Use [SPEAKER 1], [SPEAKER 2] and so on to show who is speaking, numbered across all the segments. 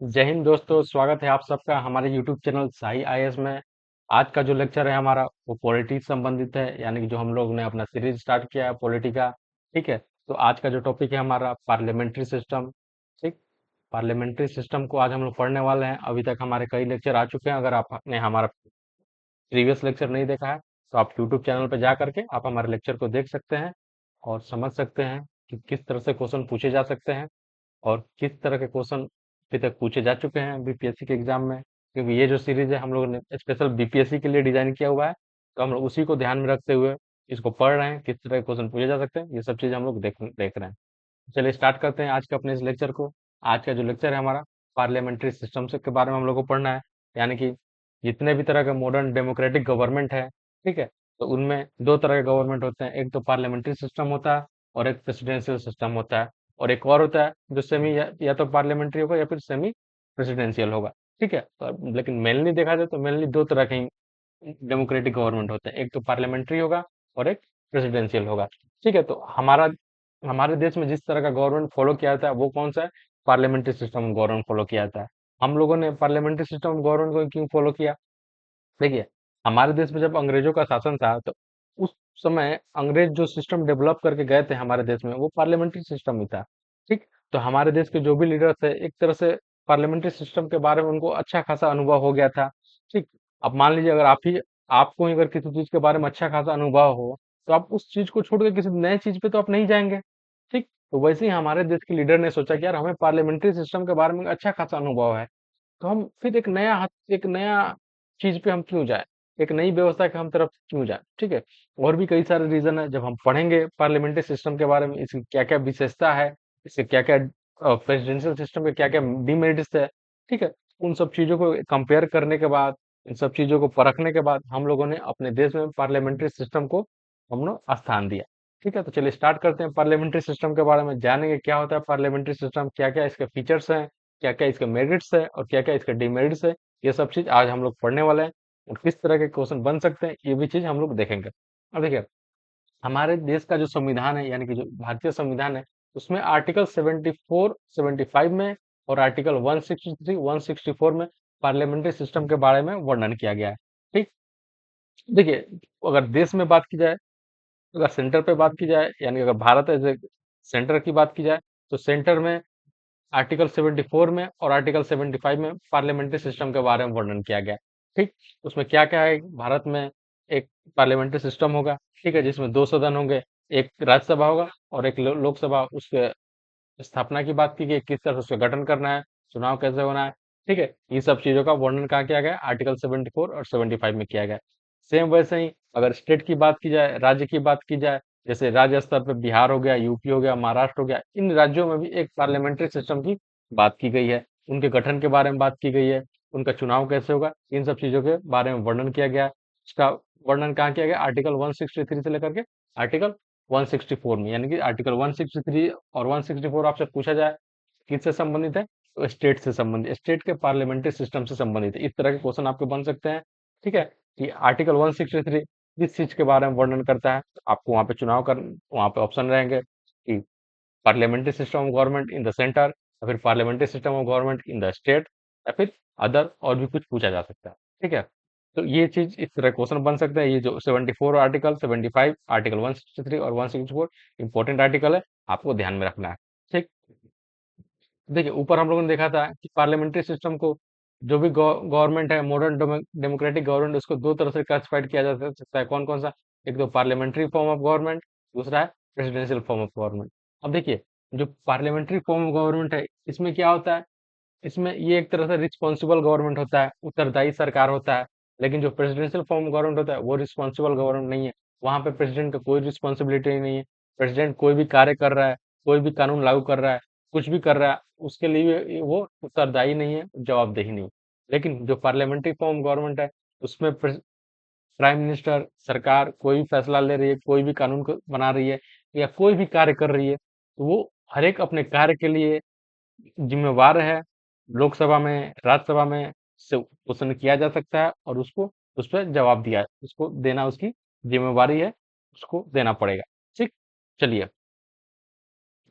[SPEAKER 1] जय हिंद दोस्तों, स्वागत है आप सबका हमारे यूट्यूब चैनल साई आईएएस में। आज का जो लेक्चर है हमारा वो पॉलिटी से संबंधित है, यानी कि जो हम लोग ने अपना सीरीज स्टार्ट किया है पॉलिटी का। ठीक है, तो आज का जो टॉपिक है हमारा पार्लियामेंट्री सिस्टम। ठीक, पार्लियामेंट्री सिस्टम को आज हम लोग पढ़ने वाले हैं। अभी तक हमारे कई लेक्चर आ चुके हैं। अगर आपने हमारा प्रीवियस लेक्चर नहीं देखा है तो आप यूट्यूब चैनल पर जा करके आप हमारे लेक्चर को देख सकते हैं और समझ सकते हैं कि किस तरह से क्वेश्चन पूछे जा सकते हैं और किस तरह के क्वेश्चन अभी तक पूछे जा चुके हैं बीपीएससी के एग्जाम में। क्योंकि ये जो सीरीज है हम लोगों ने स्पेशल बीपीएससी के लिए डिजाइन किया हुआ है, तो हम लोग उसी को ध्यान में रखते हुए इसको पढ़ रहे हैं, किस तरह के क्वेश्चन पूछे जा सकते हैं, ये सब चीज़ हम लोग देख रहे हैं। चलिए स्टार्ट करते हैं आज का अपने इस लेक्चर को। आज का जो लेक्चर है हमारा पार्लियामेंट्री सिस्टम से के बारे में हम लोग को पढ़ना है। यानी कि जितने भी तरह के मॉडर्न डेमोक्रेटिक गवर्नमेंट है, ठीक है, तो उनमें दो तरह के गवर्नमेंट होते हैं। एक तो पार्लियामेंट्री सिस्टम होता है और एक प्रेसिडेंशियल सिस्टम होता है। और एक और होता है जो सेमी या तो पार्लियामेंट्री होगा या फिर सेमी प्रेसिडेंशियल होगा। ठीक है, तो लेकिन मेनली देखा जाए तो मेनली दो तरह के डेमोक्रेटिक गवर्नमेंट होते हैं। एक तो पार्लियामेंट्री होगा और एक प्रेसिडेंशियल होगा। ठीक है, तो हमारा हमारे देश में जिस तरह का गवर्नमेंट फॉलो किया जाता है वो कौन सा है? पार्लियामेंट्री सिस्टम गवर्नमेंट फॉलो किया जाता है। हम लोगों ने पार्लियामेंट्री सिस्टम गवर्नमेंट को क्यों फॉलो किया? देखिए, हमारे देश में जब अंग्रेजों का शासन था तो उस समय अंग्रेज जो सिस्टम डेवलप करके गए थे हमारे देश में वो पार्लियामेंट्री सिस्टम ही था। ठीक, तो हमारे देश के जो भी लीडर थे एक तरह से पार्लियामेंट्री सिस्टम के बारे में उनको अच्छा खासा अनुभव हो गया था। ठीक, अब मान लीजिए अगर आपको ही अगर किसी चीज के बारे में अच्छा खासा अनुभव हो तो आप उस चीज को छोड़ के किसी नए चीज पे तो आप नहीं जाएंगे। ठीक, तो वैसे ही हमारे देश के लीडर ने सोचा कि यार हमें पार्लियामेंट्री सिस्टम के बारे में अच्छा खासा अनुभव है, तो हम फिर एक नया चीज पे हम क्यों जाए, एक नई व्यवस्था के हम तरफ क्यों जाए। ठीक है, और भी कई सारे रीजन है। जब हम पढ़ेंगे पार्लियामेंट्री सिस्टम के बारे में, इसकी क्या क्या विशेषता है, इसके क्या क्या प्रेसिडेंशियल सिस्टम के क्या क्या डिमेरिट्स है, ठीक है, उन सब चीजों को कंपेयर करने के बाद, इन सब चीजों को परखने के बाद हम लोगों ने अपने देश में पार्लियामेंट्री सिस्टम को हम लोग स्थान दिया। ठीक है, तो चलिए स्टार्ट करते हैं पार्लियामेंट्री सिस्टम के बारे में जानेंगे क्या होता है पार्लियामेंट्री सिस्टम, क्या क्या इसके फीचर्स हैं, क्या क्या इसके मेरिट्स है और क्या क्या इसके डिमेरिट्स है। ये सब चीज आज हम लोग पढ़ने वाले हैं और किस तरह के क्वेश्चन बन सकते हैं ये भी चीज हम लोग देखेंगे। अब देखिए, हमारे देश का जो संविधान है यानी कि जो भारतीय संविधान है उसमें आर्टिकल 74 75 में और आर्टिकल 163 164 में पार्लियामेंट्री सिस्टम के बारे में वर्णन किया गया है। ठीक, देखिए, अगर देश में बात की जाए, अगर सेंटर पे बात की जाए, यानी अगर भारत एज ए सेंटर की बात की जाए, तो सेंटर में आर्टिकल 74 में और आर्टिकल 75 में पार्लियामेंट्री सिस्टम के बारे में वर्णन किया गया है। ठीक, उसमें क्या क्या है? भारत में एक पार्लियामेंट्री सिस्टम होगा, ठीक है, जिसमें दो सदन होंगे, एक राज्यसभा होगा और एक लोकसभा। उसके स्थापना की बात की गई, किस तरह से उसका गठन करना है, चुनाव कैसे होना है। ठीक है, ये सब चीजों का वर्णन कहाँ किया गया? आर्टिकल 74 और 75 में किया गया। सेम वैसे ही अगर स्टेट की बात की जाए, राज्य की बात की जाए, जैसे राज्य स्तर पे बिहार हो गया, यूपी हो गया, महाराष्ट्र हो गया, इन राज्यों में भी एक पार्लियामेंट्री सिस्टम की बात की गई है। उनके गठन के बारे में बात की गई है, उनका चुनाव कैसे होगा, इन सब चीजों के बारे में वर्णन किया गया है। इसका वर्णन कहाँ किया गया? आर्टिकल 163 से लेकर के आर्टिकल 164 में। यानी कि आर्टिकल 163 और 164 आपसे पूछा जाए किससे संबंधित है, तो स्टेट से संबंधित, स्टेट के पार्लियामेंट्री सिस्टम से संबंधित है। इस तरह के क्वेश्चन आपके बन सकते हैं। ठीक है, कि आर्टिकल 163 किस चीज के बारे में वर्णन करता है, तो आपको वहां पे वहां पे ऑप्शन रहेंगे कि parliamentary system of government in the centre, या फिर parliamentary system of government in the state, या फिर अदर और भी कुछ पूछा जा सकता है। ठीक है, तो ये चीज इस तरह क्वेश्चन बन सकते हैं। ये जो 74 आर्टिकल 75 आर्टिकल 163 और 164 इंपॉर्टेंट आर्टिकल है, आपको ध्यान में रखना है। ठीक, देखिए, ऊपर हम लोगों ने देखा था कि पार्लियामेंट्री सिस्टम को जो भी गवर्नमेंट है, मॉडर्न डेमोक्रेटिक गवर्नमेंट, उसको दो तरह से क्लासिफाइड किया जा सकता है। कौन कौन सा? एक तो पार्लियामेंट्री फॉर्म ऑफ गवर्नमेंट, दूसरा है प्रेसिडेंशियल फॉर्म ऑफ गवर्नमेंट। अब देखिए, जो पार्लियामेंट्री फॉर्म ऑफ गवर्नमेंट है इसमें क्या होता है? इसमें ये एक तरह से रिस्पॉन्सिबल गवर्नमेंट होता है, उत्तरदायी सरकार होता है। लेकिन जो प्रेसिडेंशियल फॉर्म गवर्नमेंट होता है वो रिस्पॉन्सिबल गवर्नमेंट नहीं है। वहां पे प्रेसिडेंट का कोई रिस्पॉन्सिबिलिटी नहीं है। प्रेसिडेंट कोई भी कार्य कर रहा है, कोई भी कानून लागू कर रहा है, कुछ भी कर रहा है, उसके लिए वो उत्तरदायी नहीं है, जवाबदेही नहीं है। लेकिन जो पार्लियामेंट्री फॉर्म गवर्नमेंट है उसमें प्राइम मिनिस्टर, सरकार कोई भी फैसला ले रही है, कोई भी कानून को बना रही है या कोई भी कार्य कर रही है, तो वो हर एक अपने कार्य के लिए जिम्मेवार है। लोकसभा में, राज्यसभा में से क्वेश्चन किया जा सकता है और उसको उस पर जवाब दिया, उसको देना उसकी जिम्मेवारी है, उसको देना पड़ेगा। ठीक, चलिए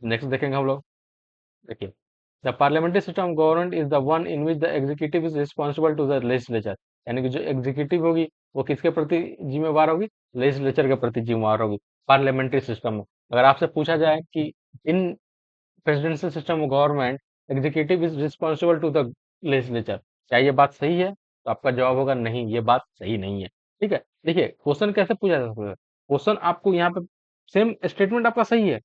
[SPEAKER 1] नेक्स्ट देखेंगे हम लोग। देखिए, the parliamentary system of government is the one in which the executive is responsible to the legislature, यानी कि जो एग्जीक्यूटिव होगी वो किसके प्रति जिम्मेवार होगी, लेजिस्लेचर के प्रति जिम्मेवार होगी पार्लियामेंट्री सिस्टम में। अगर आपसे पूछा जाए कि in presidential system of government executive is responsible to the legislature, क्या ये बात सही है, तो आपका जवाब होगा नहीं, ये बात सही नहीं है। ठीक है, देखिए क्वेश्चन कैसे पूछा जा सकता है, क्वेश्चन आपको यहाँ पे सेम स्टेटमेंट आपका सही है,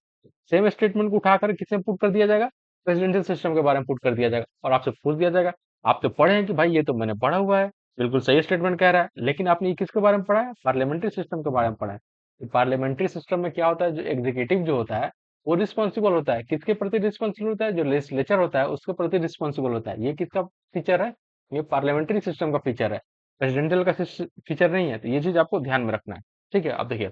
[SPEAKER 1] सेम स्टेटमेंट को उठाकर किस में पुट कर दिया जाएगा, प्रेसिडेंशियल सिस्टम के बारे में पुट कर दिया जाएगा और आपसे पूछ दिया जाएगा, आप तो पढ़े हैं कि भाई ये तो मैंने पढ़ा हुआ है, बिल्कुल सही स्टेटमेंट कह रहा है, लेकिन आपने ये किसके बारे में पढ़ा है, पार्लियामेंट्री सिस्टम के बारे में पढ़ा है। पार्लियामेंट्री सिस्टम में क्या होता है, जो एग्जीक्यूटिव जो होता है वो रिस्पॉन्सिबल होता है, किसके प्रति रिस्पॉन्सिबल होता है, जो लेजिस्लेचर होता है उसके प्रति रिस्पॉन्सिबल होता है। ये किसका फीचर है, ये पार्लियामेंट्री सिस्टम का फीचर है, प्रेसिडेंशियल का फीचर नहीं है, तो ये चीज आपको ध्यान में रखना है। ठीक है, अब देखिए,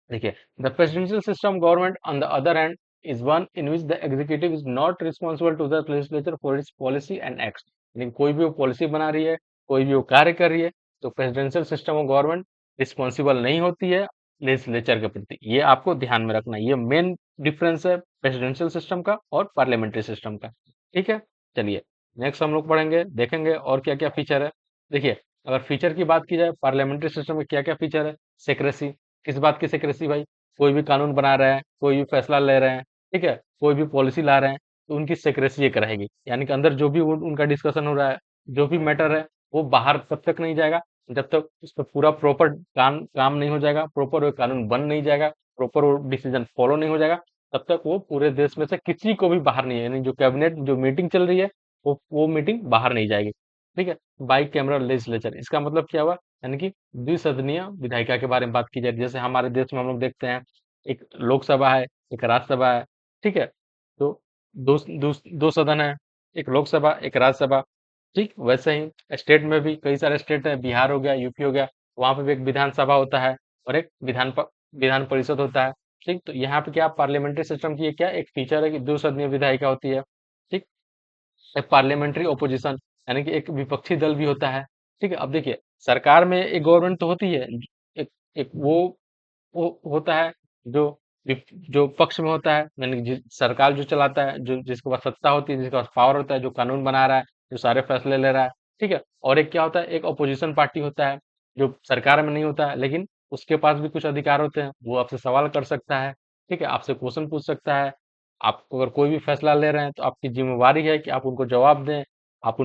[SPEAKER 1] देखिए the presidential system government on the other hand is one in which the executive is not responsible to the legislature for its policy and acts, लेकिन कोई भी वो पॉलिसी बना रही है, कोई भी वो कार्य कर रही है, तो presidential system of government responsible नहीं होती है लेजिस्लेचर के प्रति। ये आपको ध्यान में रखना है, ये मेन डिफरेंस है प्रेसिडेंशियल सिस्टम का और पार्लियामेंट्री सिस्टम का। ठीक है, चलिए नेक्स्ट हम लोग पढ़ेंगे, देखेंगे और क्या क्या फीचर है। देखिए, अगर फीचर की बात की जाए पार्लियामेंट्री सिस्टम में क्या क्या फीचर है, सेक्रेसी, किस बात की सेक्रेसी भाई, कोई भी कानून बना रहे हैं, कोई भी फैसला ले रहे हैं, ठीक है, कोई भी पॉलिसी ला रहे हैं, तो उनकी सेक्रेसी एक रहेगी, यानी कि अंदर जो भी उनका डिस्कशन हो रहा है, जो भी मैटर है, वो बाहर तब तक नहीं जाएगा जब तक उस पर पूरा प्रॉपर काम नहीं हो जाएगा, प्रॉपर वो कानून बन नहीं जाएगा, प्रॉपर वो डिसीजन फॉलो नहीं हो जाएगा, तब तक वो पूरे देश में से किसी को भी बाहर नहीं है, यानी जो कैबिनेट जो मीटिंग चल रही है वो मीटिंग बाहर नहीं जाएगी। ठीक है, बाई कैमरा लेजिस्लेचर, इसका मतलब क्या हुआ, यानी कि द्विसदनीय विधायिका के बारे में बात की जाए, जैसे हमारे देश में हम लोग देखते हैं एक लोकसभा है, एक राज्यसभा है। ठीक है, तो दो सदन है, एक लोकसभा एक राज्यसभा। ठीक वैसे ही स्टेट में भी कई सारे स्टेट है, बिहार हो गया, यूपी हो गया, वहां पे भी एक विधानसभा होता है और एक विधान परिषद होता है। ठीक, तो यहाँ पे क्या पार्लियामेंट्री सिस्टम की क्या एक फीचर है कि दो सदनीय विधायिका होती है। ठीक, एक पार्लियामेंट्री ओपोजिशन, यानी कि एक विपक्षी दल भी होता है। ठीक है, अब देखिए सरकार में एक गवर्नमेंट तो होती है, एक एक वो होता है जो जो पक्ष में होता है, यानी कि सरकार जो चलाता है, जो जिसके पास सत्ता होती है, जिसके पास पावर होता है, जो कानून बना रहा है, जो सारे फैसले ले रहा है। ठीक है, और एक क्या होता है, एक अपोजिशन पार्टी होता है जो सरकार में नहीं होता है, लेकिन उसके पास भी कुछ अधिकार होते हैं, वो आपसे सवाल कर सकता है। ठीक है, आपसे क्वेश्चन पूछ सकता है, आप अगर कोई भी फैसला ले रहे हैं तो आपकी जिम्मेवारी है कि आप उनको जवाब दें, आप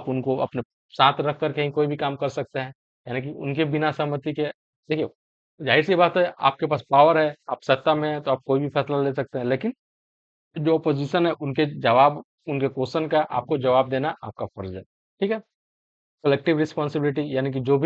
[SPEAKER 1] उनको अपने साथ रख कर कहीं कोई भी काम कर सकते हैं, यानी कि उनके बिना सहमति के। देखिए, जाहिर सी बात है, आपके पास पावर है, आप सत्ता में है, तो आप कोई भी फैसला ले सकते हैं, लेकिन जो अपोजिशन है उनके क्वेश्चन का आपको जवाब देना आपका फर्ज है। ठीक है, कलेक्टिव रिस्पॉन्सिबिलिटी, यानी कि जो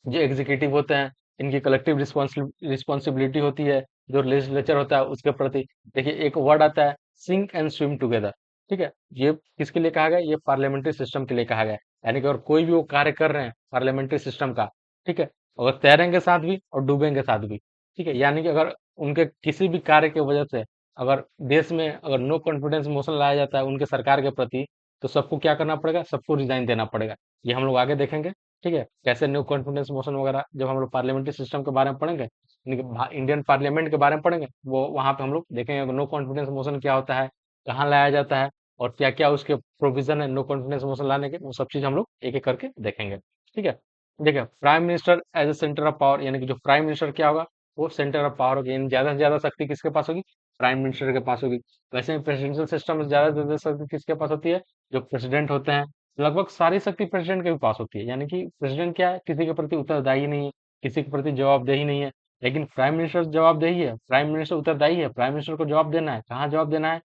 [SPEAKER 1] एग्जीक्यूटिव होते हैं, इनकी कलेक्टिव रिस्पॉन्सिबिलिटी होती है जो लेजिस्लेचर होता है उसके प्रति। देखिए, एक वर्ड आता है सिंक एंड स्विम टुगेदर। ठीक है, ये किसके लिए कहा गया, ये पार्लियामेंट्री सिस्टम के लिए कहा गया है, यानी कि अगर कोई भी वो कार्य कर रहे हैं पार्लियामेंट्री सिस्टम का, ठीक है, अगर तैरेंगे साथ भी और डूबेंगे साथ भी। ठीक है, यानी कि अगर उनके किसी भी कार्य की वजह से अगर देश में अगर नो कॉन्फिडेंस मोशन लाया जाता है उनके सरकार के प्रति, तो सबको क्या करना पड़ेगा, सबको रिजाइन देना पड़ेगा। ये हम लोग आगे देखेंगे। ठीक है, कैसे न्यू कॉन्फिडेंस मोशन वगैरह जब हम लोग पार्लियामेंट्री सिस्टम के बारे में पढ़ेंगे, यानी कि इंडियन पार्लियामेंट के बारे में पढ़ेंगे, वो वहां पे हम लोग देखेंगे नो कॉन्फिडेंस मोशन क्या होता है, कहाँ लाया जाता है और क्या क्या उसके प्रोविजन है नो कॉन्फिडेंस मोशन लाने के, वो सब चीज हम लोग एक एक करके देखेंगे। ठीक है, देखिए prime minister as a centre of power, यानी कि जो प्राइम मिनिस्टर क्या होगा, वो सेंटर ऑफ पावर होगी, यानी ज्यादा से ज्यादा शक्ति किसके पास होगी, प्राइम मिनिस्टर के पास होगी। वैसे ही प्रेसिडेंशियल सिस्टम में ज्यादा से ज्यादा शक्ति किसके पास होती है, जो प्रेसिडेंट होते हैं, लगभग सारी शक्ति प्रेसिडेंट के भी पास होती है, यानी कि प्रेसिडेंट क्या है, किसी के प्रति उत्तरदायी नहीं है, किसी के प्रति जवाबदेही नहीं है, लेकिन प्राइम मिनिस्टर जवाबदेही है, प्राइम मिनिस्टर उत्तरदायी है, प्राइम मिनिस्टर को जवाब देना है, कहाँ जवाब देना है,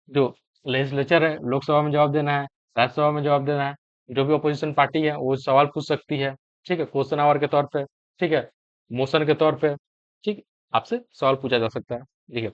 [SPEAKER 1] जो लेजिस्लेचर है लोकसभा में जवाब देना है, राज्यसभा में जवाब देना है, जो भी अपोजिशन पार्टी है वो सवाल पूछ सकती है। ठीक है, क्वेश्चन आवर के तौर पे, ठीक है, मोशन के तौर पे, ठीक, आपसे सवाल पूछा जा सकता है। ठीक है,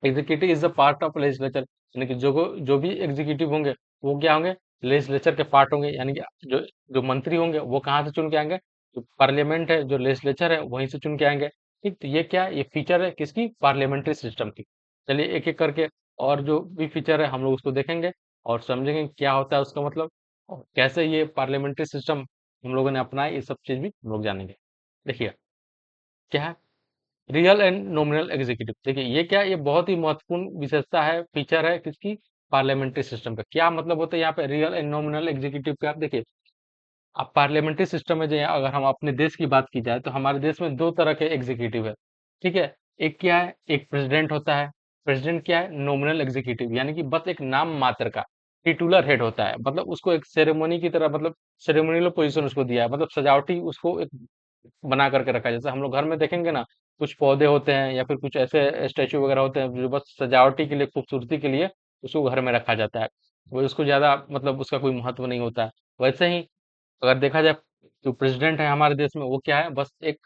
[SPEAKER 1] executive is the part of legislature, यानी कि जो भी एग्जीक्यूटिव होंगे वो क्या होंगे, लेजिस्लेचर के पार्ट होंगे, यानी कि जो जो मंत्री होंगे वो कहाँ से चुन के आएंगे, जो पार्लियामेंट है जो लेजिस्लेचर है वहीं से चुन के आएंगे। ठीक, तो ये क्या है, ये फीचर है किसकी, पार्लियामेंट्री सिस्टम की। चलिए एक एक करके और जो भी फीचर है हम लोग उसको देखेंगे और समझेंगे क्या होता है उसका मतलब, और कैसे ये पार्लियामेंट्री सिस्टम हम लोगों ने अपनाया, ये सब चीज भी हम लोग जानेंगे। देखिए क्या है, रियल एंड नॉमिनल एग्जीक्यूटिव, देखिए ये क्या, ये बहुत ही महत्वपूर्ण विशेषता है, फीचर है किसकी, पार्लियामेंट्री सिस्टम का। क्या मतलब होता है यहाँ पे रियल एंड नॉमिनल एग्जीक्यूटिव का? देखिए, अब पार्लियामेंट्री सिस्टम में जो है, अगर हम अपने देश की बात की जाए तो हमारे देश में दो तरह के एग्जीक्यूटिव है, ठीक है। एक क्या है, एक प्रेसिडेंट होता है। प्रेसिडेंट क्या है, नॉमिनल एग्जीक्यूटिव, यानी कि बस एक नाम मात्र का टिटुलर हेड होता है, मतलब उसको एक सेरेमनी की तरह, मतलब सेरेमोनियल पोजीशन उसको दिया है, मतलब सजावटी उसको एक बना करके रखा है। जैसे हम लोग घर में देखेंगे ना, कुछ पौधे होते हैं या फिर कुछ ऐसे स्टेचू वगैरह होते हैं जो बस सजावटी के लिए, खूबसूरती के लिए उसको घर में रखा जाता है। वो उसको ज्यादा मतलब उसका कोई महत्व नहीं होता है। वैसे ही अगर देखा जाए, जो प्रेसिडेंट है हमारे देश में, वो क्या है, बस एक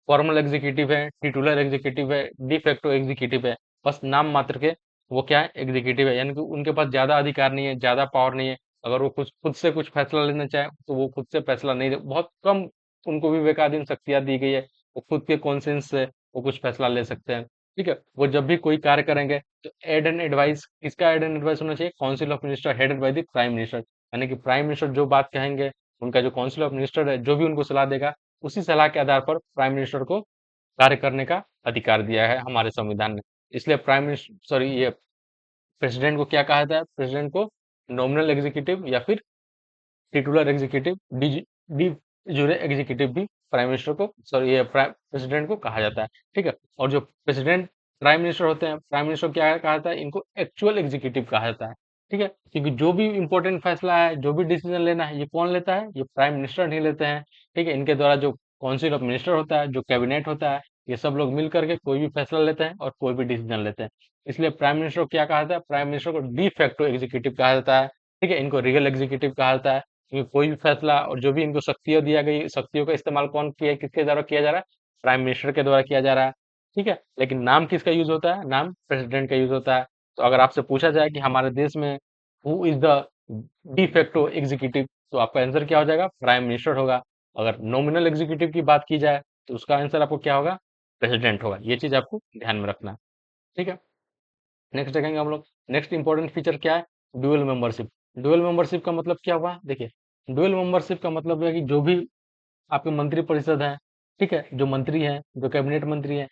[SPEAKER 1] फॉर्मल एग्जीक्यूटिव है, टिटुलर एग्जीक्यूटिव है, डी फैक्टो एग्जीक्यूटिव है। बस नाम मात्र के वो क्या है, एग्जीक्यूटिव है, यानी कि उनके पास ज्यादा अधिकार नहीं है, ज्यादा पावर नहीं है। अगर वो कुछ खुद से कुछ फैसला लेना चाहे तो वो खुद से फैसला नहीं बहुत कम उनको विवेकाधीन शक्तियां दी गई है। वो खुद के कॉन्सेंस से वो कुछ फैसला ले सकते हैं, ठीक है। वो जब भी कोई कार्य करेंगे तो एड एंड एडवाइस, किसका एड एंड एडवाइस होना चाहिए, council of minister headed by the prime minister, यानी कि प्राइम मिनिस्टर जो बात कहेंगे, उनका जो काउंसिल ऑफ मिनिस्टर है जो भी उनको सलाह देगा, उसी सलाह के आधार पर प्राइम मिनिस्टर को कार्य करने का अधिकार दिया है हमारे संविधान ने। इसलिए प्राइम मिनिस्टर, सॉरी, ये प्रेसिडेंट को क्या कहा जाता है, प्रेसिडेंट को नॉमिनल एग्जीक्यूटिव या फिर टिटुलर एग्जीक्यूटिव, डी डी जुरे एग्जीक्यूटिव भी प्राइम मिनिस्टर को, सॉरी, ये प्रेसिडेंट को कहा जाता है, ठीक है। और जो प्रेसिडेंट प्राइम मिनिस्टर होते हैं, प्राइम मिनिस्टर क्या कहा जाता है, इनको एक्चुअल एग्जीक्यूटिव कहा जाता है, ठीक है। क्योंकि जो भी इंपॉर्टेंट फैसला है, जो भी डिसीजन लेना है, ये कौन लेता है, ये प्राइम मिनिस्टर नहीं लेते हैं, ठीक है। इनके द्वारा जो काउंसिल ऑफ मिनिस्टर होता है, जो कैबिनेट होता है, ये सब लोग मिल करके कोई भी फैसला लेते हैं और कोई भी डिसीजन लेते हैं। इसलिए प्राइम मिनिस्टर को क्या कहा जाता है, प्राइम मिनिस्टर को डी फैक्टो एग्जीक्यूटिव कहा जाता है, ठीक है। इनको रियल एग्जीक्यूटिव कहा जाता है, क्योंकि कोई भी फैसला और जो भी इनको शक्तियां दिया गई, शक्तियों का इस्तेमाल कौन किया, किसके द्वारा किया जा रहा है, प्राइम मिनिस्टर के द्वारा किया जा रहा है, ठीक है। लेकिन नाम किसका यूज होता है, नाम प्रेसिडेंट का यूज होता है। तो अगर आपसे पूछा जाए कि हमारे देश में who is the de facto executive, तो आपका आंसर क्या हो जाएगा, प्राइम मिनिस्टर होगा। अगर नॉमिनल एग्जीक्यूटिव की बात की जाए तो उसका आंसर आपको क्या होगा, प्रेसिडेंट होगा। ये चीज आपको ध्यान में रखना है, ठीक है। नेक्स्ट देखेंगे हम लोग। नेक्स्ट इंपॉर्टेंट फीचर क्या है, डुअल मेंबरशिप। डुअल मेंबरशिप का मतलब क्या हुआ, देखिए, डुअल मेंबरशिप का मतलब है कि जो भी आपके मंत्री परिषद है, ठीक है, जो मंत्री है, जो कैबिनेट मंत्री है,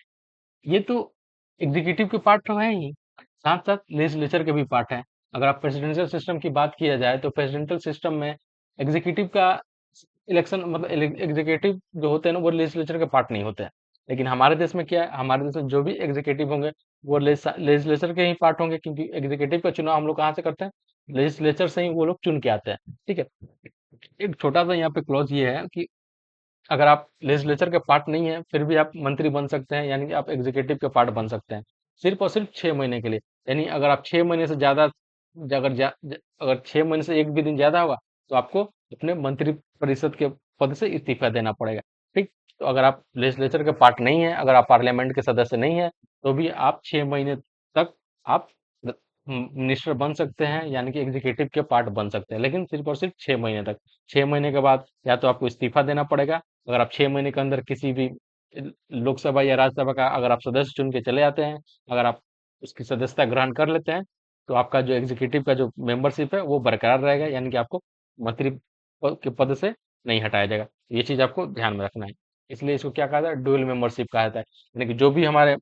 [SPEAKER 1] ये तो एग्जीक्यूटिव के पार्ट तो है ही, साथ साथ लेजिस्लेचर के भी पार्ट है। अगर आप प्रेसिडेंशियल सिस्टम की बात किया जाए तो प्रेसिडेंशियल सिस्टम में एग्जीक्यूटिव का इलेक्शन, मतलब एग्जीक्यूटिव जो होते हैं ना, वो लेजिस्लेचर के पार्ट नहीं होते हैं। लेकिन हमारे देश में क्या है, हमारे देश में जो भी एग्जीक्यूटिव होंगे वो लेजिस्लेचर के ही पार्ट होंगे, क्योंकि एग्जीक्यूटिव का चुनाव हम लोग कहाँ से करते हैं, लेजिस्लेचर से ही वो लोग चुन के आते हैं, ठीक है। एक छोटा सा यहाँ पे क्लॉज ये है कि अगर आप लेजिस्लेचर के पार्ट नहीं है फिर भी आप मंत्री बन सकते हैं, यानी कि आप एग्जीक्यूटिव के पार्ट बन सकते हैं, सिर्फ और सिर्फ 6 महीने के लिए। यानी अगर आप 6 महीने से ज्यादा, अगर 6 महीने से एक भी दिन ज्यादा होगा तो आपको अपने मंत्री परिषद के पद से इस्तीफा देना पड़ेगा, ठीक। तो अगर आप लेजिस्लेचर के पार्ट नहीं है, अगर आप पार्लियामेंट के सदस्य नहीं है, तो भी आप 6 महीने तक आप मिनिस्टर बन सकते हैं, यानी कि एग्जीक्यूटिव के पार्ट बन सकते हैं, लेकिन सिर्फ और सिर्फ 6 महीने तक। 6 महीने के बाद या तो आपको इस्तीफा देना पड़ेगा। अगर आप 6 महीने के अंदर किसी भी लोकसभा या राज्यसभा का अगर आप सदस्य चुन के चले आते हैं, अगर आप उसकी सदस्यता ग्रहण कर लेते हैं, तो आपका जो एग्जीक्यूटिव का जो मेंबरशिप है वो बरकरार रहेगा, यानी कि आपको मंत्री के पद से नहीं हटाया जाएगा। ये चीज आपको ध्यान में रखना है। इसलिए इसको क्या कहा जाता है, डुअल मेंबरशिप कहा जाता है, यानी कि जो भी हमारे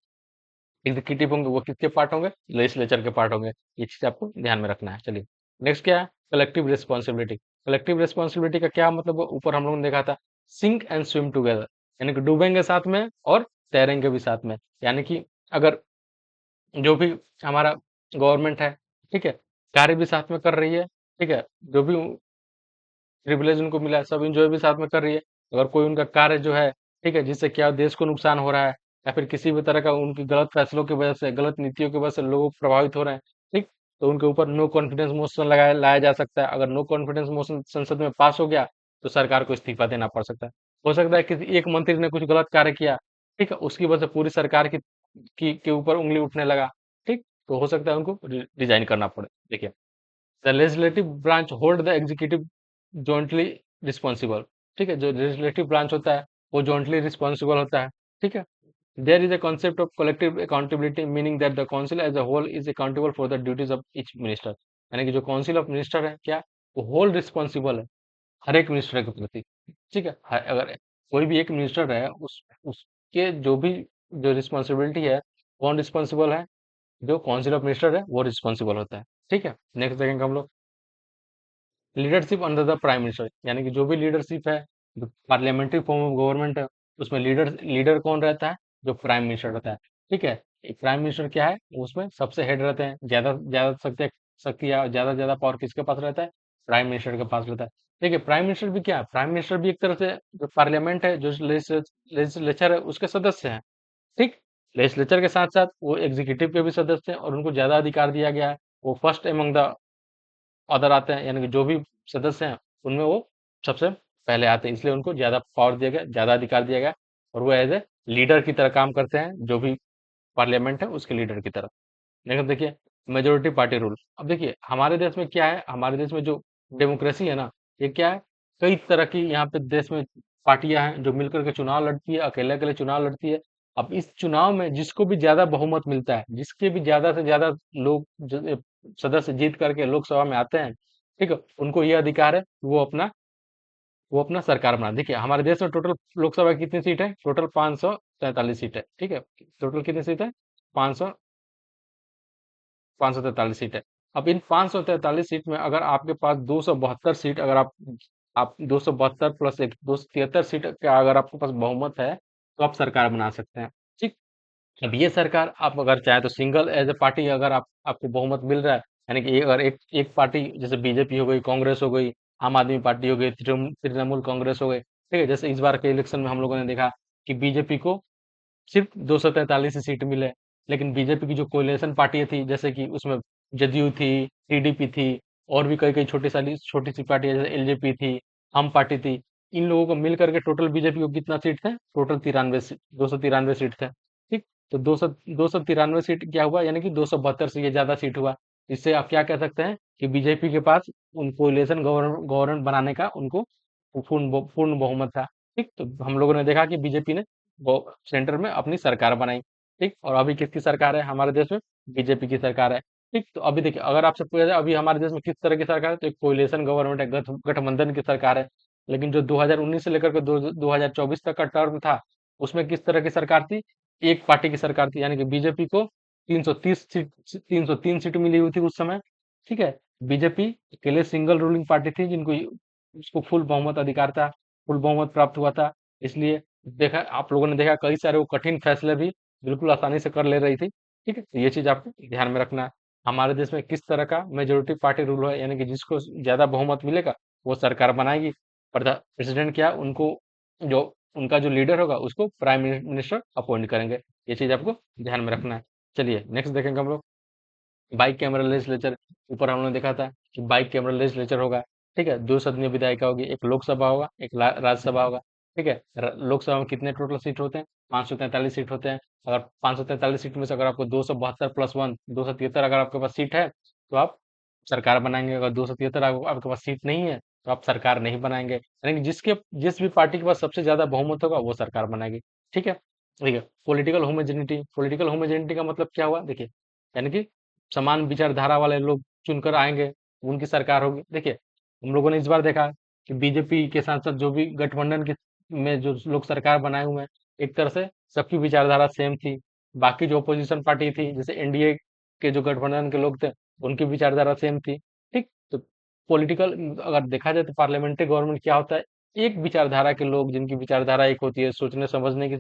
[SPEAKER 1] एग्जीक्यूटिव होंगे वो किसके पार्ट होंगे, लेजिस्लेचर के पार्ट होंगे। ये चीज आपको ध्यान में रखना है। चलिए, नेक्स्ट क्या है, कलेक्टिव रिस्पॉन्सिबिलिटी। कलेक्टिव रिस्पॉन्सिबिलिटी का क्या मतलब, ऊपर हम लोगों ने देखा था, सिंक एंड स्विम टुगेदर, यानी कि डूबेंगे साथ में और तैरेंगे भी साथ में। यानी कि अगर जो भी हमारा गवर्नमेंट है, ठीक है, कार्य भी साथ में कर रही है, ठीक है, जो भी प्रिविलेज उनको मिला है सब इंजॉय भी साथ में कर रही है। अगर कोई उनका कार्य जो है, ठीक है, जिससे क्या देश को नुकसान हो रहा है या फिर किसी भी तरह का उनकी गलत फैसलों की वजह से, गलत नीतियों की वजह से लोग प्रभावित हो रहे हैं, ठीक, तो उनके ऊपर नो कॉन्फिडेंस मोशन लगाया लाया जा सकता है। अगर नो कॉन्फिडेंस मोशन संसद में पास हो गया तो सरकार को इस्तीफा देना पड़ सकता है। हो सकता है किसी एक मंत्री ने कुछ गलत कार्य किया, ठीक है, उसकी वजह से पूरी सरकार की के ऊपर उंगली उठने लगा, ठीक, तो हो सकता है उनको रिजाइन करना पड़े। देखिए, the legislative branch hold the executive jointly responsible, ठीक है, जो लेजिस्लेटिव ब्रांच होता है वो जॉइंटली रिस्पॉन्सिबल होता है, ठीक है। There is a concept of collective accountability, meaning that the council as a whole is accountable for the duties of each minister, यानी कि जो काउंसिल ऑफ मिनिस्टर है क्या, वो होल रिस्पॉन्सिबल है हर एक मिनिस्टर के प्रति, ठीक है। अगर कोई भी एक मिनिस्टर है, उसके जो भी जो रिस्पॉन्सिबिलिटी है, कौन रिस्पॉन्सिबल है? जो काउंसिल ऑफ मिनिस्टर है वो रिस्पॉन्सिबल होता है। ठीक है, नेक्स्ट देखेंगे हम लोग leadership under the prime minister, यानी कि जो भी लीडरशिप है, जो पार्लियामेंट्री फॉर्म ऑफ गवर्नमेंट है, उसमें लीडर लीडर कौन रहता है? जो प्राइम मिनिस्टर रहता है। ठीक है, प्राइम मिनिस्टर क्या है? उसमें सबसे हेड रहते हैं, ज्यादा ज्यादा शक्ति या ज्यादा ज्यादा पावर किसके पास रहता है? प्राइम मिनिस्टर के पास रहता है। ठीक है, प्राइम मिनिस्टर भी क्या है? प्राइम मिनिस्टर भी एक तरह से जो पार्लियामेंट है, जो लेजिस्लेचर है, उसके सदस्य हैं। ठीक, लेजिस्लेचर के साथ साथ वो एग्जीक्यूटिव के भी सदस्य हैं और उनको ज्यादा अधिकार दिया गया है। वो फर्स्ट एमंग द अदर आते हैं, यानी कि जो भी सदस्य हैं उनमें वो सबसे पहले आते हैं, इसलिए उनको ज्यादा पावर दिया गया, ज्यादा अधिकार दिया गया और वो एज ए लीडर की तरह काम करते हैं, जो भी पार्लियामेंट है उसके लीडर की तरह। लेकिन देखिए मेजोरिटी पार्टी रूल, अब देखिए हमारे देश में क्या है, हमारे देश में जो डेमोक्रेसी है ना, ये क्या है, कई तरह की यहाँ पे देश में पार्टियां हैं जो मिलकर के चुनाव लड़ती है, अकेले अकेले चुनाव लड़ती है। अब इस चुनाव में जिसको भी ज्यादा बहुमत मिलता है, जिसके भी ज्यादा से ज्यादा लोग सदस्य जीत करके लोकसभा में आते हैं, ठीक है, उनको ये अधिकार है कि वो अपना सरकार बना। देखिए हमारे देश में टोटल लोकसभा की कितनी सीट है? टोटल 543 सीट है। ठीक है, टोटल कितनी सीट है? 500 543 सीट है। अब इन 543 सीट में अगर आपके पास 272 सीट, अगर आप 272 प्लस एक 273 सीट का अगर आपके पास बहुमत है, तो आप सरकार बना सकते हैं। ठीक, अब ये सरकार आप अगर चाहे तो सिंगल एज ए पार्टी, अगर आपको बहुमत मिल रहा है, यानी कि अगर एक एक पार्टी जैसे बीजेपी हो गई, कांग्रेस हो गई, आम आदमी पार्टी हो गई, तृणमूल कांग्रेस हो गई, ठीक है, जैसे इस बार के इलेक्शन में हम लोगों ने देखा कि बीजेपी को सिर्फ 243 ही सीट मिले। लेकिन बीजेपी की जो कोलिशन पार्टी थी, जैसे कि उसमें जदयू थी, टीडीपी थी, और भी कई कई छोटी सी पार्टी जैसे एलजेपी थी, हम पार्टी थी, इन लोगों को मिल करके टोटल बीजेपी को कितना सीट थे? टोटल 293 सीट थे। ठीक, तो 293 सीट क्या हुआ, यानी कि 272 से ये ज्यादा सीट हुआ। इससे आप क्या कह सकते हैं कि बीजेपी के पास उन कोलिशन गवर्नमेंट बनाने का उनको पूर्ण बहुमत था। ठीक, तो हम लोगों ने देखा कि बीजेपी ने वो सेंटर में अपनी सरकार बनाई। ठीक, और अभी किसकी सरकार है हमारे देश में? बीजेपी की सरकार है। ठीक, तो अभी देखिए अगर आपसे पूछा जाए अभी हमारे देश में किस तरह की सरकार है, तो एक कोलिशन गवर्नमेंट है, गठबंधन की सरकार है। लेकिन जो 2019 से लेकर के 2024 तक का टर्म था, उसमें किस तरह की सरकार थी? एक पार्टी की सरकार थी, यानी कि बीजेपी को 303 सीट मिली हुई थी उस समय। ठीक है, बीजेपी अकेले सिंगल रूलिंग पार्टी थी, जिनको उसको फुल बहुमत अधिकार था, फुल बहुमत प्राप्त हुआ था। इसलिए देखा, आप लोगों ने देखा कई सारे वो कठिन फैसले भी बिल्कुल आसानी से कर ले रही थी। ठीक है, तो ये चीज आपको ध्यान में रखना है। हमारे देश में किस तरह का मेजोरिटी पार्टी रूल है, यानी कि जिसको ज्यादा बहुमत मिलेगा वो सरकार बनाएगी। प्रेसिडेंट क्या है, उनको जो उनका जो लीडर होगा उसको प्राइम मिनिस्टर अपॉइंट करेंगे। ये चीज आपको ध्यान में रखना है। चलिए नेक्स्ट देखेंगे हम लोग बाइक कैमरा लेजिस्लेचर। ऊपर हमने देखा था कि बाइक कैमरा लेजिस्लेचर होगा। ठीक है, दो सदनीय विधायिका होगी, एक लोकसभा होगा, एक राज्यसभा होगा। ठीक है, लोकसभा में कितने टोटल सीट होते हैं? 543 सीट होते हैं। अगर 543 सीट में से अगर आपको 272+1 273 अगर आपके पास सीट है, तो आप सरकार बनाएंगे। अगर 273 आपके पास सीट नहीं है, तो आप सरकार नहीं बनाएंगे, यानी कि जिस भी पार्टी के पास सबसे ज्यादा बहुमत होगा वो सरकार बनाएगी। ठीक है, ठीक है। पॉलिटिकल होमोजेनिटी का मतलब क्या हुआ? देखिए, यानी कि समान विचारधारा वाले लोग चुनकर आएंगे, उनकी सरकार होगी। देखिए हम लोगों ने इस बार देखा कि बीजेपी के साथ साथ जो भी गठबंधन के में जो लोग सरकार बनाए हुए हैं, एक तरह से सबकी विचारधारा सेम थी। बाकी जो अपोजिशन पार्टी थी, जैसे एनडीए के जो गठबंधन के लोग थे, उनकी विचारधारा सेम थी। ठीक, तो पॉलिटिकल अगर देखा जाए तो पार्लियामेंट्री गवर्नमेंट क्या होता है? एक विचारधारा के लोग, जिनकी विचारधारा एक होती है, सोचने समझने की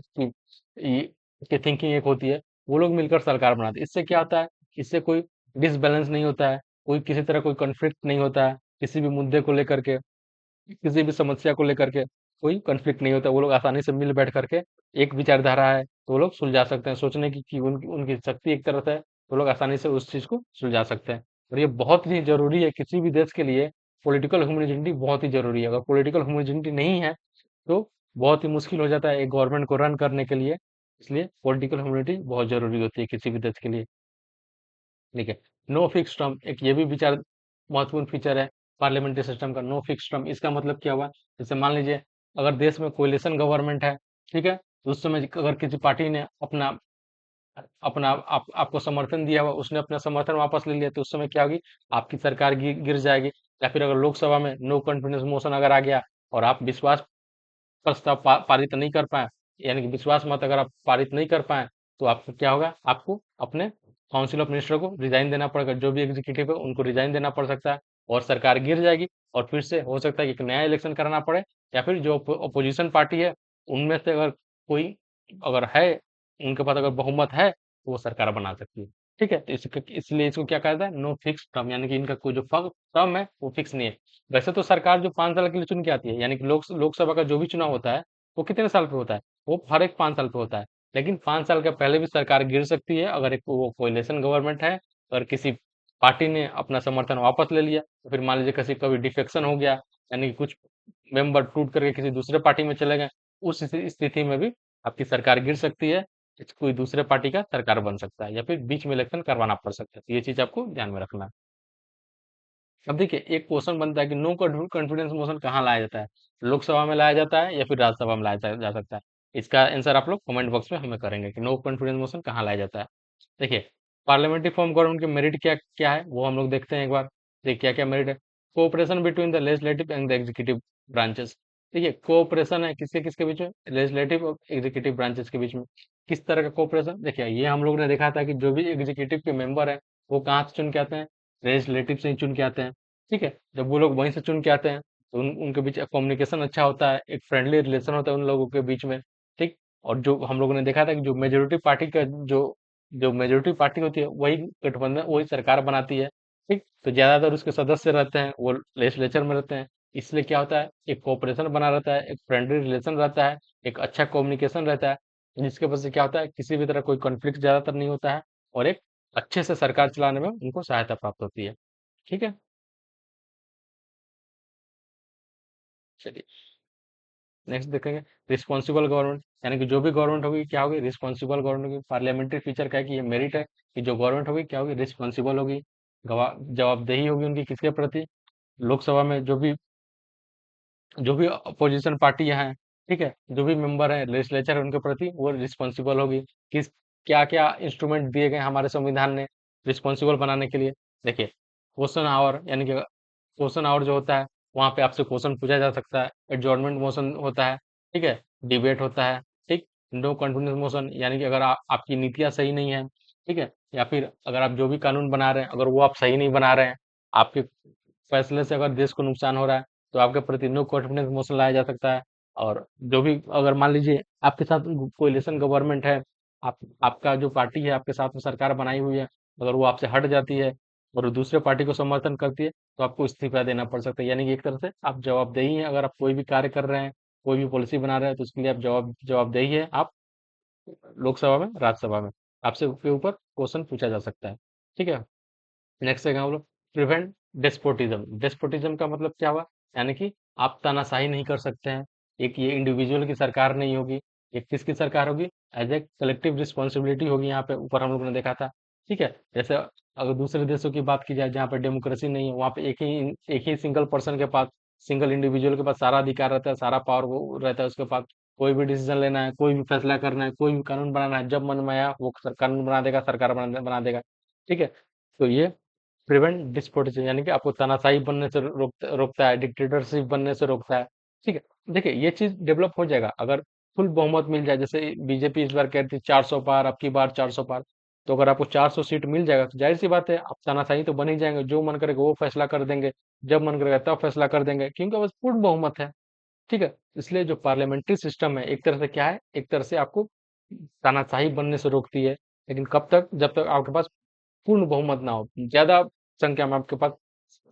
[SPEAKER 1] थिंकिंग एक होती है, वो लोग मिलकर सरकार बनाते हैं। इससे क्या होता है? इससे कोई डिसबैलेंस नहीं होता है, कोई किसी तरह कोई कॉन्फ्लिक्ट नहीं होता है, किसी भी मुद्दे को लेकर के, किसी भी समस्या को लेकर के कोई कॉन्फ्लिक्ट नहीं होता। वो लोग आसानी से मिल बैठ करके, एक विचारधारा है तो वो लोग सुलझा सकते हैं, सोचने की उनकी उनकी शक्ति एक तरफ है, वो लोग आसानी से उस चीज को सुलझा सकते हैं। और ये बहुत ही जरूरी है किसी भी देश के लिए। पॉलिटिकल ह्यूमैनिटी बहुत ही जरूरी है। अगर पॉलिटिकल ह्यूमैनिटी नहीं है तो बहुत ही मुश्किल हो जाता है एक गवर्नमेंट को रन करने के लिए। इसलिए पॉलिटिकल ह्यूमैनिटी बहुत जरूरी होती है किसी भी देश के लिए। ठीक है, नो फिक्स टर्म एक ये भी विचार महत्वपूर्ण फीचर है पार्लियामेंट्री सिस्टम का। नो फिक्स टर्म इसका मतलब क्या हुआ? जैसे मान लीजिए अगर देश में कोलिशन गवर्नमेंट है, ठीक है, तो उस समय अगर किसी पार्टी ने अपना अपना आपको समर्थन दिया हुआ, उसने अपना समर्थन वापस ले लिया, तो उस समय क्या होगी? आपकी सरकार गिर जाएगी। या फिर अगर लोकसभा में नो कॉन्फिडेंस मोशन अगर आ गया और आप विश्वास प्रस्ताव पारित नहीं कर पाए, यानी कि विश्वास मत अगर आप पारित नहीं कर पाए, तो आपको क्या होगा, आपको अपने काउंसिल ऑफ मिनिस्टर को रिजाइन देना पड़ेगा। जो भी एग्जीक्यूटिव है उनको रिजाइन देना पड़ सकता है और सरकार गिर जाएगी। और फिर से हो सकता है कि एक नया इलेक्शन कराना पड़े, या फिर जो अपोजिशन पार्टी है उनमें से अगर कोई अगर है, उनके पास अगर बहुमत है, तो वो सरकार बना सकती है। ठीक है, तो इसलिए इसको क्या कहता है, नो फिक्स टर्म, यानी कि इनका कोई जो टर्म है वो फिक्स नहीं है। वैसे तो सरकार जो 5 साल के लिए चुन के आती है, यानी कि लोकसभा का जो भी चुनाव होता है वो कितने साल पे होता है, वो हर एक 5 साल पे होता है। लेकिन 5 साल के पहले भी सरकार गिर सकती है, अगर एक वो कोलिशन गवर्नमेंट है, अगर किसी पार्टी ने अपना समर्थन वापस ले लिया, तो फिर मान लीजिए किसी कभी डिफेक्शन हो गया, यानी कि कुछ मेंबर टूट करके किसी दूसरे पार्टी में चले गए, उस स्थिति में भी आपकी सरकार गिर सकती है, कोई दूसरे पार्टी का सरकार बन सकता है, या फिर बीच में इलेक्शन करवाना पड़ सकता है। तो ये चीज आपको ध्यान में रखना है। अब देखिए एक क्वेश्चन बनता है कि नो कॉन्फिडेंस मोशन कहाँ लाया जाता है, लोकसभा में लाया जाता है या फिर राज्यसभा में लाया जा सकता है। इसका आंसर आप लोग कमेंट बॉक्स में हमें करेंगे कि नो कॉन्फिडेंस मोशन कहाँ लाया जाता है। देखिए पार्लियामेंट्री फॉर्म गवर्नमेंट के मेरिट क्या क्या है वो हम लोग देखते हैं एक बार। देखिए क्या क्या मेरिट है। Cooperation between the legislative and the executive branches. देखिए कोऑपरेशन है किसके किसके बीच में, लेजिस्लेटिव और एग्जीक्यूटिव ब्रांचेस के बीच में। किस तरह का कोऑपरेशन, देखिए ये हम लोग ने देखा था कि जो भी एग्जीक्यूटिव के मेंबर है वो कहाँ से चुन के आते हैं, लेजिस्लेटिव से ही चुन के आते हैं। ठीक है, जब वो लोग वहीं से चुन के आते हैं तो उनके बीच कम्युनिकेशन अच्छा होता है, एक फ्रेंडली रिलेशन होता है उन लोगों के बीच में। ठीक, और जो हम लोगों ने देखा था कि जो मेजोरिटी पार्टी का जो जो मेजोरिटी पार्टी होती है वही गठबंधन वही सरकार बनाती है। ठीक, तो ज्यादातर उसके सदस्य रहते हैं वो लेजिस्लेचर में रहते हैं। इसलिए क्या होता है, एक कोऑपरेशन बना रहता है, एक फ्रेंडली रिलेशन रहता है, एक अच्छा कम्युनिकेशन रहता है, जिसके वजह से क्या होता है किसी भी तरह कोई कॉन्फ्लिक्ट ज्यादातर नहीं होता है, और एक अच्छे से सरकार चलाने में उनको सहायता प्राप्त होती है। ठीक है, चलिए नेक्स्ट देखेंगे रिस्पॉन्सिबल गवर्नमेंट, यानी कि जो भी गवर्नमेंट होगी क्या होगी, रिस्पॉन्सिबल गवर्नमेंट होगी। पार्लियामेंट्री फीचर क्या है कि ये मेरिट है कि जो गवर्नमेंट होगी क्या होगी, रिस्पॉन्सिबल होगी, जवाबदेही होगी उनकी किसके प्रति, लोकसभा में जो भी अपोजिशन पार्टियां हैं, ठीक है, जो भी मेंबर है लेजिस्लेचर है उनके प्रति वो रिस्पॉन्सिबल होगी। किस क्या क्या इंस्ट्रूमेंट दिए गए हमारे संविधान ने रिस्पॉन्सिबल बनाने के लिए। देखिए क्वेश्चन आवर, यानी कि क्वेश्चन आवर जो होता है वहां पे आपसे क्वेश्चन पूछा जा सकता है, एडजॉर्नमेंट मोशन होता है, ठीक है, डिबेट होता है। ठीक, नो कॉन्फिडेंस मोशन, यानी कि अगर आपकी नीतियां सही नहीं है, ठीक है, या फिर अगर आप जो भी कानून बना रहे हैं अगर वो आप सही नहीं बना रहे हैं, आपके फैसले से अगर देश को नुकसान हो रहा है, तो आपके प्रति नो कॉन्फिडेंस मोशन लाया जा सकता है। और जो भी अगर मान लीजिए आपके साथ कोalition गवर्नमेंट है, आपका जो पार्टी है आपके साथ में सरकार बनाई हुई है, अगर वो आपसे हट जाती है और दूसरे पार्टी को समर्थन करती है, तो आपको इस्तीफा देना पड़ सकता है। यानी कि एक तरह से आप जवाबदेही हैं, अगर आप कोई भी कार्य कर रहे हैं, कोई भी पॉलिसी बना रहे हैं, तो उसके लिए आप जवाबदेही है आप लोकसभा में, राज्यसभा में आपसे के ऊपर क्वेश्चन पूछा जा सकता है। ठीक है, नेक्स्ट है हम लोग प्रिवेंट डेस्पोटिज्म। डेस्पोटिज्म का मतलब क्या हुआ, यानी कि आप तानाशाही नहीं कर सकते हैं। एक ये इंडिविजुअल की सरकार नहीं होगी, एक किसकी सरकार होगी, एज ए कलेक्टिव रिस्पॉन्सिबिलिटी होगी। यहाँ पे ऊपर हम लोग ने देखा था। ठीक है, जैसे अगर दूसरे देशों की बात की जाए जहाँ पे डेमोक्रेसी नहीं है, वहाँ पे एक ही सिंगल पर्सन के पास, सिंगल इंडिविजुअल के पास सारा अधिकार रहता है, सारा पावर वो रहता है उसके पास। कोई भी डिसीजन लेना है, कोई भी फैसला करना है, कोई भी कानून बनाना है, जब मन में आया वो कानून बना देगा, सरकार बना देगा। ठीक है, तो ये प्रिवेंट डिस्पोटिज्म, यानी कि आपको तानाशाही बनने से रोकता है, डिक्टेटरशिप बनने से रोकता है। ठीक है, देखिए ये चीज डेवलप हो जाएगा अगर फुल बहुमत मिल जाए। जैसे बीजेपी इस बार कह रही थी 400 पार, अब की बार 400 पार। तो अगर आपको 400 सीट मिल जाएगा तो जाहिर सी बात है आप तानाशाही तो बन ही जाएंगे, जो मन करेगा वो फैसला कर देंगे, जब मन करेगा तब फैसला कर देंगे, क्योंकि बस पूर्ण बहुमत है। ठीक है, इसलिए जो पार्लियामेंट्री सिस्टम है एक तरह से क्या है, एक तरह से आपको तानाशाही बनने से रोकती है। लेकिन कब तक, जब तक आपके पास पूर्ण बहुमत ना हो, ज्यादा संख्या में आपके पास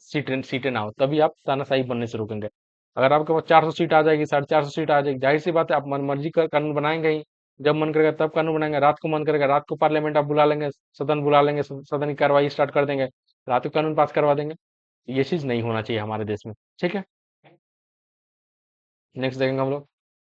[SPEAKER 1] सीटें सीटें ना हो, तभी आप तानाशाही बनने से रोकेंगे। अगर आपके पास 400 सीट आ जाएगी, 450 सीट आ जाएगी, जाहिर सी बात है आप मन मर्जी का कानून बनाएंगे ही। जब मन करेगा तब कानून बनाएंगे, रात को मन करेगा रात को पार्लियामेंट आप बुला लेंगे, सदन बुला लेंगे, सदन की कार्रवाई स्टार्ट कर देंगे, रात को कानून पास करवा देंगे। ये चीज नहीं होना चाहिए हमारे देश में। ठीक है, नेक्स्ट देखेंगे हम लोग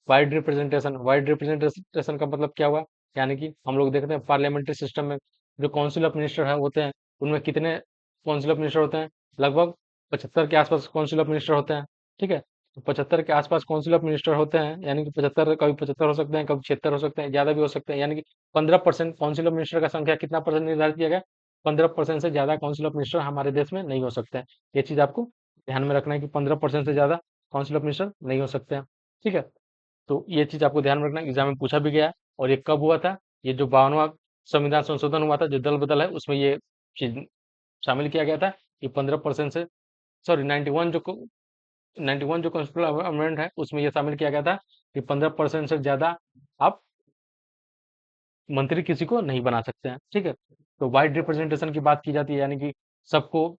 [SPEAKER 1] वाइड रिप्रेजेंटेशन। वाइड रिप्रेजेंटेशन का मतलब क्या हुआ, यानी कि हम लोग देखते हैं पार्लियामेंट्री सिस्टम में जो काउंसिल ऑफ मिनिस्टर है होते हैं, उनमें कितने काउंसिल ऑफ मिनिस्टर होते हैं, लगभग 75 के आसपास काउंसिल ऑफ मिनिस्टर होते हैं। ठीक है, तो 75 के आसपास काउंसिल ऑफ मिनिस्टर होते हैं, यानी कि 75, कभी 75 हो सकते हैं, कभी 76 हो सकते हैं, ज्यादा भी हो सकते हैं। यानी कि 15% काउंसिल ऑफ मिनिस्टर का संख्या कितना परसेंट निर्धारित किया गया, 15% से ज्यादा काउंसिल ऑफ मिनिस्टर हमारे देश में नहीं हो सकते हैं। ये चीज आपको ध्यान में रखना है कि 15% से ज्यादा काउंसिल ऑफ मिनिस्टर नहीं हो सकते हैं। ठीक है, तो ये चीज आपको ध्यान में रखना, एग्जाम में पूछा भी गया है। और ये कब हुआ था? ये जो 52वां संविधान संशोधन हुआ था, जो दल बदल है, उसमें ये चीज शामिल किया गया था कि 15% से, सॉरी 91 जो कॉन्स्टिट्यूशनल अमेंडमेंट है, उसमें ये शामिल किया गया था कि 15% से ज्यादा आप मंत्री किसी को नहीं बना सकते हैं। ठीक है, तो वाइड रिप्रेजेंटेशन की बात की जाती है, यानी कि सबको,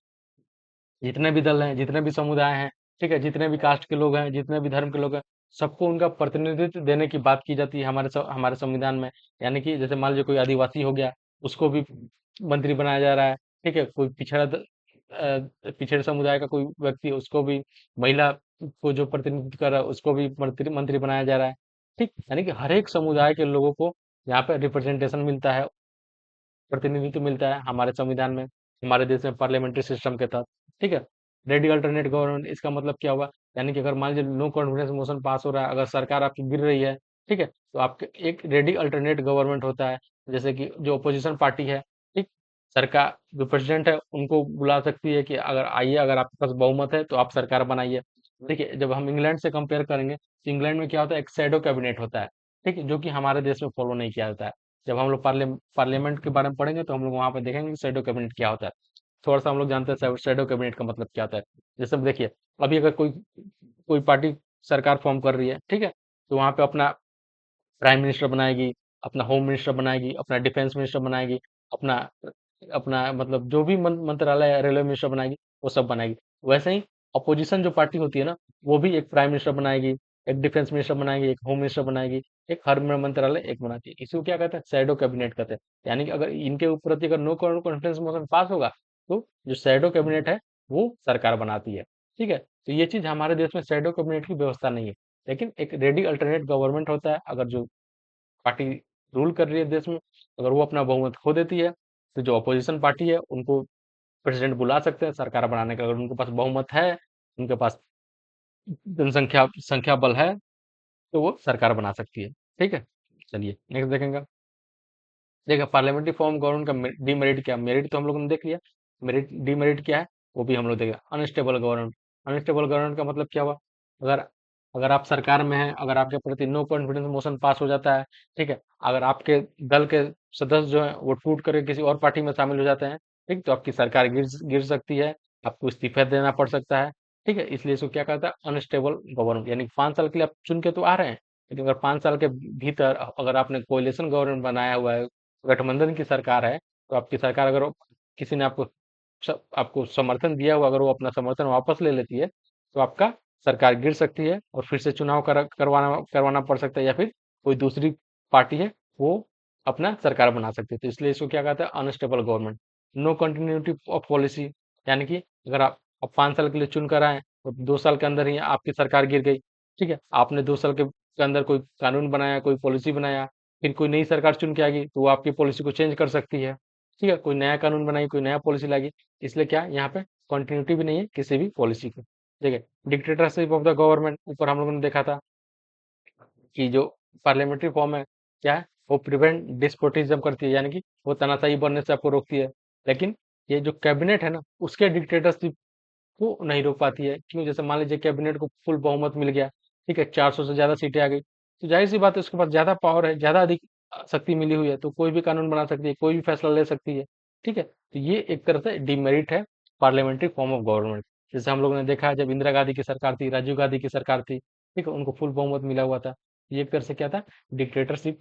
[SPEAKER 1] जितने भी दल हैं, जितने भी समुदाय हैं, ठीक है, जितने भी कास्ट के लोग हैं, जितने भी धर्म के लोग हैं, सबको उनका प्रतिनिधित्व देने की बात की जाती है हमारे संविधान में। यानी कि जैसे मान लीजिए कोई आदिवासी हो गया, उसको भी मंत्री बनाया जा रहा है। ठीक है, कोई पिछड़े समुदाय का कोई व्यक्ति है, उसको भी, महिला को जो प्रतिनिधित्व कर रहा है, उसको भी मंत्री मंत्री बनाया जा रहा है। ठीक, यानी कि हर एक समुदाय के लोगों को यहाँ पे रिप्रेजेंटेशन मिलता है, प्रतिनिधित्व मिलता है हमारे संविधान में, हमारे देश में पार्लियामेंट्री सिस्टम के तहत। ठीक है, रेडी अल्टरनेट गवर्नमेंट, इसका मतलब क्या हुआ? यानी कि अगर मान लीजिए नो कॉन्फिडेंस मोशन पास हो रहा है, अगर सरकार आपकी गिर रही है, ठीक है, तो आपके एक रेडी अल्टरनेट गवर्नमेंट होता है। जैसे कि जो अपोजिशन पार्टी है, ठीक, सरकार जो प्रेसिडेंट है उनको बुला सकती है कि अगर आइए, अगर आपके पास बहुमत है तो आप सरकार बनाइए। देखिए, जब हम इंग्लैंड से कंपेयर करेंगे, तो इंग्लैंड में क्या होता है, एक शैडो कैबिनेट होता है। ठीक है, जो कि हमारे देश में फॉलो नहीं किया जाता है। जब हम लोग पार्लियामेंट के बारे में पढ़ेंगे, तो हम लोग वहां पे देखेंगे कि शैडो कैबिनेट क्या होता है। थोड़ा सा हम लोग जानते हैं शैडो कैबिनेट का मतलब क्या होता है। जैसे अब देखिए, अभी अगर कोई कोई पार्टी सरकार फॉर्म कर रही है, ठीक है, तो वहां पे अपना प्राइम मिनिस्टर बनाएगी, अपना होम मिनिस्टर बनाएगी, अपना डिफेंस मिनिस्टर बनाएगी, अपना अपना मतलब जो भी मंत्रालय है, रेलवे मिनिस्टर बनाएगी, वो सब बनाएगी। वैसे ही अपोजिशन जो पार्टी होती है ना, वो भी एक प्राइम मिनिस्टर बनाएगी, एक डिफेंस मिनिस्टर बनाएगी, एक होम मिनिस्टर बनाएगी, एक हर मंत्रालय एक बनाती है। इसको क्या कहते हैं? शैडो कैबिनेट कहते हैं। यानी कि अगर इनके ऊपर अगर नो कॉन्फिडेंस मोशन पास होगा, तो जो शैडो कैबिनेट है, वो सरकार बनाती है। ठीक है, तो ये चीज हमारे देश में शैडो कैबिनेट की व्यवस्था नहीं है। लेकिन एक रेडी अल्टरनेट गवर्नमेंट होता है। अगर जो पार्टी रूल कर रही है देश में, अगर वो अपना बहुमत खो देती है, तो जो अपोजिशन पार्टी है उनको प्रेसिडेंट बुला सकते हैं सरकार बनाने का। अगर उनके पास बहुमत है, उनके पास जनसंख्या संख्या बल है, तो वो सरकार बना सकती है। ठीक है, चलिए नेक्स्ट देखेंगे। देखिए, पार्लियामेंट्री फॉर्म गवर्नमेंट का डीमेरिट क्या, मेरिट तो हम लोगों ने देख लिया। मेरिट डीमेरिट क्या है, वो भी हम लोग देखें। अनस्टेबल गवर्नमेंट, अनस्टेबल गवर्नमेंट का मतलब क्या हुआ? अगर अगर आप सरकार में हैं, अगर आपके प्रति नो कॉन्फिडेंस मोशन पास हो जाता है, ठीक है, अगर आपके दल के सदस्य जो हैं वो टूट करके किसी और पार्टी में शामिल हो जाते हैं, ठीक, तो आपकी सरकार गिर गिर सकती है, आपको इस्तीफा देना पड़ सकता है। ठीक है, इसलिए इसको क्या कहता है? Unstable government. यानी 5 साल के लिए आप चुन के तो आ रहे हैं, लेकिन अगर 5 साल के भीतर अगर आपने कोalition गवर्नमेंट बनाया हुआ है, गठबंधन की सरकार है, तो आपकी सरकार अगर किसी ने आपको समर्थन दिया हुआ, अगर वो अपना समर्थन वापस ले लेती है, तो आपका सरकार गिर सकती है और फिर से चुनाव करवाना करवाना पड़ सकता है, या फिर कोई दूसरी पार्टी है, वो अपना सरकार बना सकती है। तो इसलिए इसको क्या कहता है? Unstable government. No continuity of policy, यानी कि अगर आप 5 साल के लिए चुन कर आए और 2 साल के अंदर ही आपकी सरकार गिर गई, ठीक है, आपने 2 साल के अंदर कोई कानून बनाया, कोई पॉलिसी बनाया, फिर कोई नई सरकार चुन के आएगी, तो वो आपकी पॉलिसी को चेंज कर सकती है। ठीक है, कोई नया कानून बनाई, कोई नया पॉलिसी लाएगी। इसलिए क्या यहाँ पे कंटिन्यूटी भी नहीं है किसी भी पॉलिसी की। ठीक है, डिक्टेटरशिप ऑफ द गवर्नमेंट, ऊपर हम लोगों ने देखा था कि जो पार्लियामेंट्री फॉर्म है, क्या है, वो प्रिवेंट डिस्पोटिज्म करती है, यानी कि वो तानाशाही बनने से आपको रोकती है। लेकिन ये जो कैबिनेट है ना, उसके डिक्टेटरशिप को नहीं रोक पाती है। क्यों? जैसे मान लीजिए कैबिनेट को फुल बहुमत मिल गया, ठीक है, 400 से ज्यादा सीटें आ गई, तो जाहिर सी बात है उसके पास ज्यादा पावर है, ज्यादा अधिक शक्ति मिली हुई है, तो कोई भी कानून बना सकती है, कोई भी फैसला ले सकती है। ठीक है, तो ये एक तरह से डिमेरिट है पार्लियामेंट्री फॉर्म ऑफ गवर्नमेंट। जैसे हम लोगों ने देखा है, जब इंदिरा गांधी की सरकार थी, राजीव गांधी की सरकार थी, ठीक है, उनको फुल बहुमत मिला हुआ था। ये एक तरह से क्या था? डिक्टेटरशिप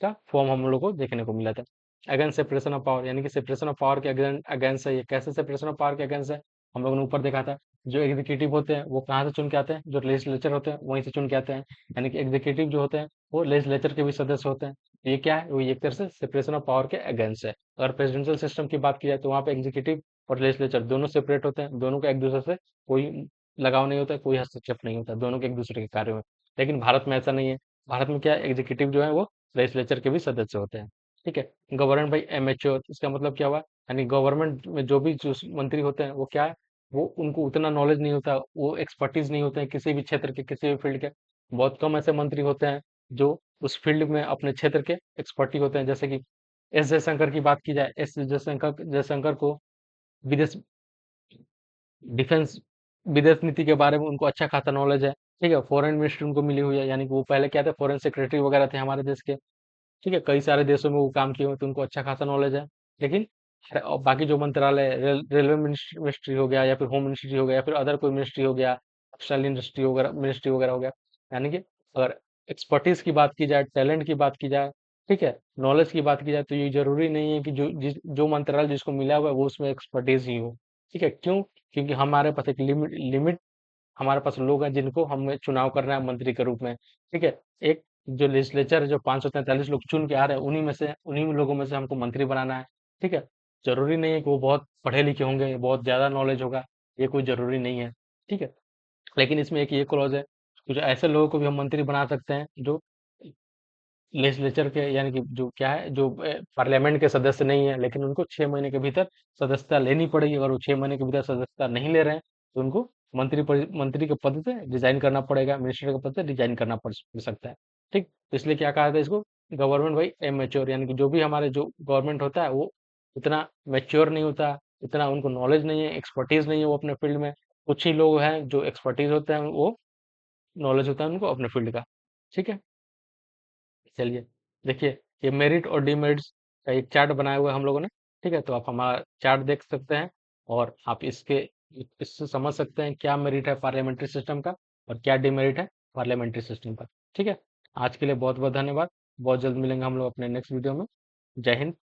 [SPEAKER 1] का फॉर्म हम लोग को देखने को मिला था। अगेंस्ट सेपरेशन ऑफ पावर, यानी कि सेपरेशन ऑफ पावर के अगेंस्ट है। ये कैसे सेपरेशन ऑफ पावर के अगेंस्ट है? हम लोगों ने ऊपर देखा था, जो एग्जीक्यूटिव होते हैं वो कहाँ से चुन के आते हैं? जो लेजिस्लेचर होते हैं वहीं से चुन के आते हैं। यानी कि एग्जीक्यूटिव जो होते हैं वो लेजिस्लेचर के भी सदस्य होते हैं। ये क्या है? वो एक तरह से सेपरेशन ऑफ पावर के अगेंस्ट है। अगर प्रेसिडेंशियल सिस्टम की बात की जाए, तो वहाँ पे एग्जीक्यूटिव और लेजिस्लेचर दोनों सेपरेट होते हैं, दोनों का एक दूसरे से कोई लगाव नहीं होता है, कोई हस्तक्षेप नहीं होता, दोनों के एक दूसरे के कार्यों में। लेकिन भारत में ऐसा नहीं है। भारत में क्या है? एग्जीक्यूटिव जो है वो लेजिस्लेचर के भी सदस्य होते हैं। ठीक है, गवर्नमेंट बाई एमएचओ, इसका मतलब क्या हुआ? यानी गवर्नमेंट में जो मंत्री होते हैं वो क्या है, वो उनको उतना नॉलेज नहीं होता, वो एक्सपर्टीज नहीं होते हैं किसी भी क्षेत्र के, किसी भी फील्ड के। बहुत कम ऐसे मंत्री होते हैं जो उस फील्ड में अपने क्षेत्र के एक्सपर्टी होते हैं। जैसे कि एस जयशंकर की बात की जाए, एस जयशंकर जयशंकर को विदेश डिफेंस विदेश नीति के बारे में उनको अच्छा खासा नॉलेज है। ठीक है, फॉरेन मिनिस्ट्री उनको मिली हुई है, यानी कि वो पहले क्या थे, फॉरेन सेक्रेटरी वगैरह थे हमारे देश के। ठीक है, कई सारे देशों में वो काम किए हुए, तो उनको अच्छा खासा नॉलेज है। लेकिन और बाकी जो मंत्रालय, रेलवे मिनिस्ट्री मिनिस्ट्री हो गया, या फिर होम मिनिस्ट्री हो गया, या फिर अदर कोई मिनिस्ट्री हो गया, टेक्सटाइल इंडस्ट्री वगैरह मिनिस्ट्री वगैरह हो गया, यानी कि अगर एक्सपर्टीज की बात की जाए, टैलेंट की बात की जाए, ठीक है, नॉलेज की बात की जाए, तो ये जरूरी नहीं है कि जो मंत्रालय जिसको मिला हुआ है वो उसमें एक्सपर्टीज ही हो। ठीक है, क्यों? क्योंकि हमारे पास एक लिमिट हमारे पास लोग हैं जिनको हमें चुनाव करना है मंत्री के रूप में। ठीक है, एक जो लेजिस्लेचर है, जो 543 लोग चुन के आ रहे हैं, उन्हीं लोगों में से हमको मंत्री बनाना है। ठीक है, जरूरी नहीं है कि वो बहुत पढ़े लिखे होंगे, बहुत ज्यादा नॉलेज होगा, ये कोई जरूरी नहीं है। ठीक है, लेकिन इसमें एक ये क्लॉज है, कुछ ऐसे लोगों को भी हम मंत्री बना सकते हैं जो लेजिस्लेचर के, यानी कि जो क्या है, जो पार्लियामेंट के सदस्य नहीं है, लेकिन उनको 6 महीने के भीतर सदस्यता लेनी पड़ेगी। अगर वो 6 महीने के भीतर सदस्यता नहीं ले रहे हैं, तो उनको मंत्री के पद से रिजाइन करना पड़ेगा, मिनिस्टर के पद से रिजाइन करना पड़ सकता है। ठीक, तो इसलिए क्या कहा था इसको, गवर्नमेंट भाई एमेच्योर, यानी कि जो भी हमारे जो गवर्नमेंट होता है वो इतना मेच्योर नहीं होता, इतना उनको नॉलेज नहीं है, एक्सपर्टीज नहीं है वो अपने फील्ड में। कुछ ही लोग हैं जो एक्सपर्टीज होते हैं, वो नॉलेज होता है उनको अपने फील्ड का। ठीक है, चलिए, देखिए, ये मेरिट और डीमेरिट्स का एक चार्ट बनाया हुआ है हम लोगों ने। ठीक है, तो आप हमारा चार्ट देख सकते हैं, और आप इससे समझ सकते हैं क्या मेरिट है पार्लियामेंट्री सिस्टम का, और क्या डीमेरिट है पार्लियामेंट्री सिस्टम का। ठीक है, आज के लिए बहुत बहुत धन्यवाद। बहुत जल्द मिलेंगे हम लोग अपने नेक्स्ट वीडियो में। जय हिंद।